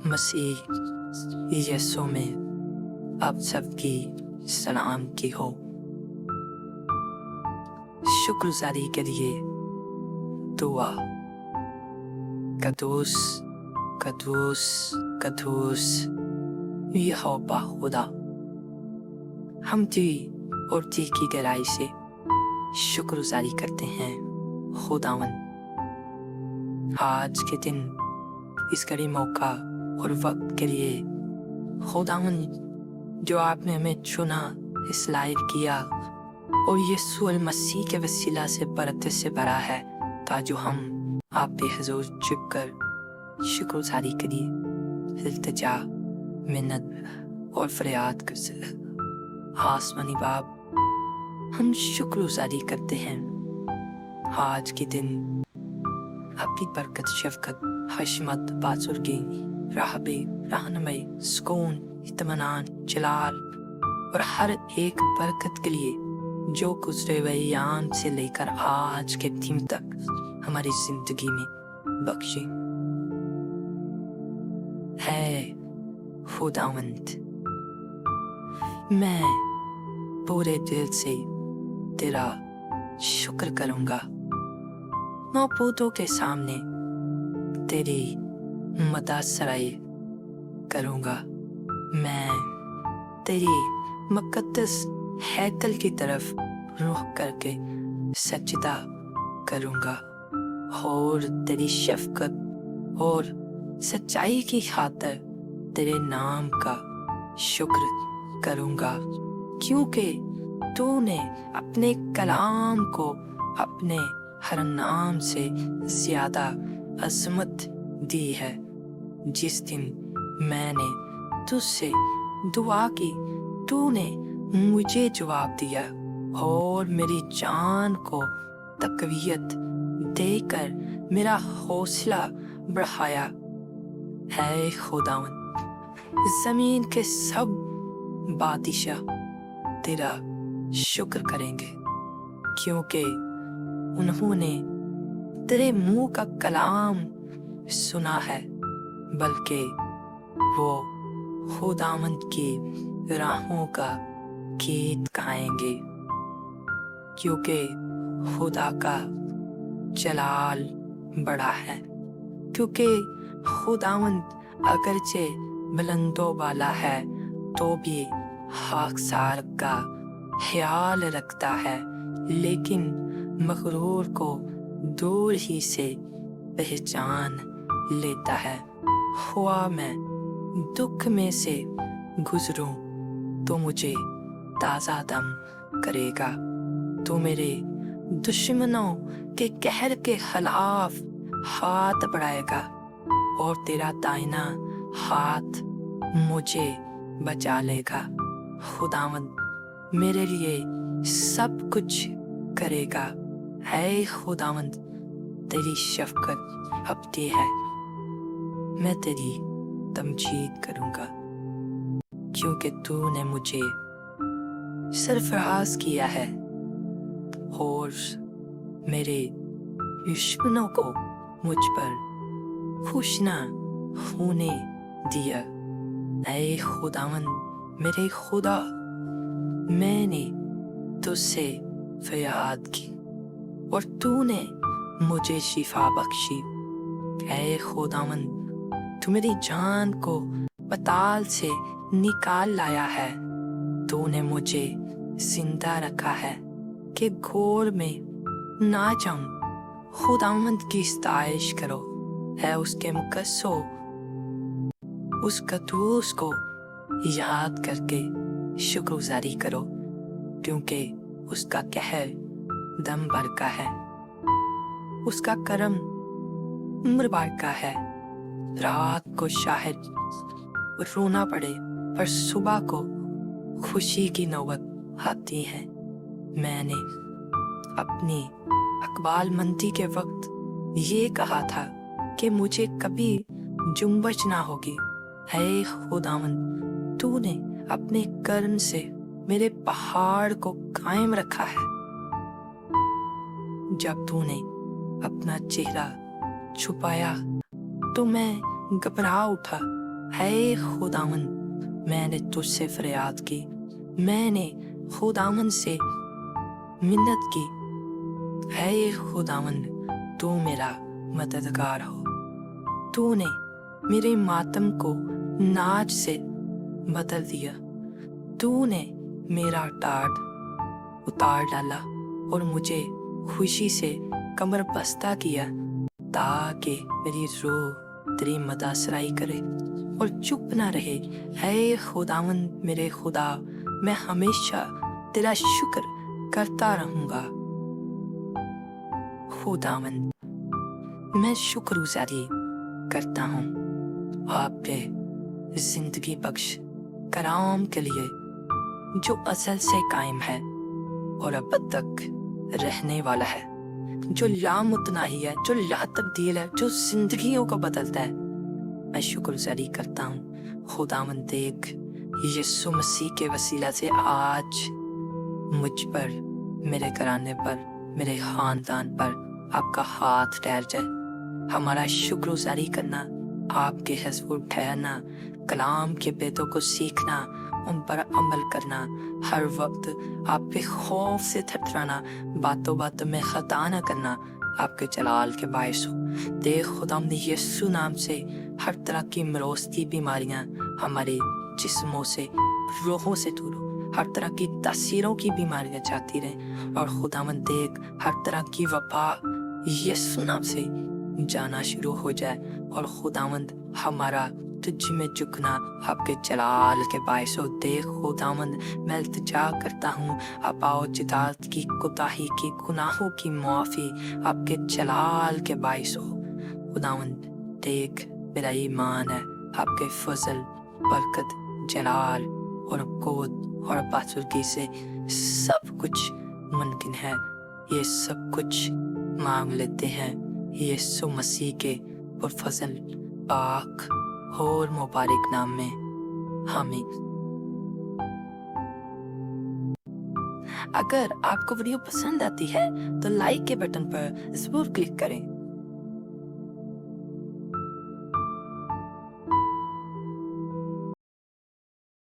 मसीह यीशु में आप सबकी सलाम की हो। शुक्रगुजारी के लिए दुआ। कदूस कदूस कदूस यहोवा खुदा, हम दिल और दिल की गहराई से शुक्रगुजारी करते हैं खुदावन, आज के दिन इस घड़ी मौका और वक्त के लिए खुदावन, जो आपने हमें चुना, इस लायक किया और यीशु मसीह के वसीला से बरकत से भरा है, ताकि हम आप पे हुजूर झुककर शुक्रगुजारी करिए, इल्तिजा, मिन्नत और फरियाद कर सके। आसमानी बाप, हम शुक्रगुजारी करते हैं आज के दिन आपकी बरकत, शफकत, हशमत, बाजुर्गी, राहबे, रहनुमाई, सुकून, इत्मीनान, जलाल और हर एक बरकत के लिए जो गुजरे हुए याम से लेकर आज के दिन तक हमारी जिंदगी में बख्शी है खुदावंद। मैं पूरे दिल से तेरा शुक्र करूंगा, मौजूदों के सामने तेरी मदासराई करूंगा। मैं तेरी मुकद्दस हैकल की तरफ रुख करके सजदा करूंगा और तेरी शफकत और सच्चाई की खातिर तेरे नाम का शुक्र करूंगा, क्योंकि तूने अपने कलाम को अपने हर नाम से ज्यादा अजमत दी है। जिस दिन मैंने तुझसे दुआ की, तूने मुझे जवाब दिया और मेरी जान को तकवीयत देकर मेरा हौसला बढ़ाया है खुदावन। जमीन के सब बादशाह तेरा शुक्र करेंगे, क्योंकि उन्होंने तेरे मुंह का कलाम सुना है, बल्कि वो खुदावंद की राहों का गीत गाएंगे, क्योंकि खुदा का जलाल बड़ा है। क्योंकि खुदावंद अगरचे बुलंदों वाला है, तो भी खाकसार का ख्याल रखता है, लेकिन मगरूर को दूर ही से पहचान लेता है। हुआ मैं दुख में से गुजरूं तो मुझे ताजा दम करेगा। तो मेरे दुश्मनों के कहर के खिलाफ हाथ बढ़ाएगा और तेरा दाहिना हाथ मुझे बचा लेगा। खुदावंद मेरे लिए सब कुछ करेगा। है खुदावंद, तेरी शफकत अबदी है। मैं तेरी तमजीद करूंगा, क्योंकि तूने मुझे सरफराज किया है और मेरे दुश्मनों को मुझ पर खुश न होने दिया। ऐ खुदावंद मेरे खुदा, मैंने तुझसे फरियाद की और तूने मुझे शिफा बख्शी। ऐ खुदावंद, तू मेरी जान को पताल से निकाल लाया है। तूने मुझे जिंदा रखा है कि घोर में ना जाऊं। खुदावंद की सताइश करो, है उसके मुकद्दसों, उस कदूस को याद करके शुक्रगुजारी करो, क्योंकि उसका कहर दम भर का है, उसका करम उम्र भर का है। रात को शायद रोना पड़े, पर सुबह को खुशी की नौबत आती है। मैंने अपनी अकबालमंदी के वक्त ये कहा था कि मुझे कभी जुम्बश ना होगी। है खुदावंद, तूने अपने कर्म से मेरे पहाड़ को कायम रखा है। जब तूने अपना चेहरा छुपाया तो मैं घबरा उठा, اے خداوند میں نے تجھ سے فریاد کی، میں نے خداوند سے منت کی، اے خداوند تو میرا مددگار ہو۔ تو نے میرے ماتم کو ناچ سے بدل دیا، تو نے میرا ٹاٹ اتار ڈالا اور مجھے خوشی سے کمر بستہ کیا، تاکہ میری روح تیری مدح سرائی کرے اور چپ نہ رہے۔ اے خداوند میرے خدا، میں ہمیشہ تیرا شکر کرتا رہوں گا۔ خداوند میں شکر گزاری کرتا ہوں آپ کے زندگی بخش کرام کے لیے، جو ازل سے قائم ہے اور اب تک رہنے والا ہے، جو لامتناہی ہے، جو لا تبدیل ہے، جو زندگیوں کو بدلتا ہے۔ میں شکر گزاری کرتا ہوں خداوند، دیکھ یسوع مسیح کے وسیلہ سے آج مجھ پر، میرے گھرانے پر، میرے خاندان پر آپ کا ہاتھ ٹھہر جائے۔ ہمارا شکر گزاری کرنا، آپ کے حضور ٹھہرنا، کلام کے بیتوں کو سیکھنا، ان پر عمل کرنا، ہر وقت آپ کے خوف سے تھرتھرانا، باتوں باتوں میں خطا نہ کرنا، آپ کے جلال کے باعث ہو۔ دیکھ خداوند یسوع نام سے ہر طرح کی مروث کی بیماریاں ہمارے جسموں سے، روحوں سے دور ہو، ہر طرح کی تاثیروں کی بیماریاں جاتی رہیں، اور خداوند دیکھ ہر طرح کی وبا یسوع نام سے جانا شروع ہو جائے، اور خداوند ہمارا تجھ میں جھکنا آپ کے جلال کے باعث ہو۔ دیکھ خداوند میں التجا کرتا ہوں، آبا و اجداد کی کوتاہی کی، گناہوں کی معافی آپ کے جلال کے باعث ہو۔ خداوند دیکھ میرا ایمان ہے آپ کے فضل، برکت، جلال اور قوت اور بزرگی سے سب کچھ ممکن ہے۔ یہ سب کچھ مانگ لیتے ہیں یسوع مسیح کے پرفضل، پاک اور مبارک نام میں، آمین۔ اگر آپ کو ویڈیو پسند آتی ہے تو لائک کے بٹن پر ضرور کلک کریں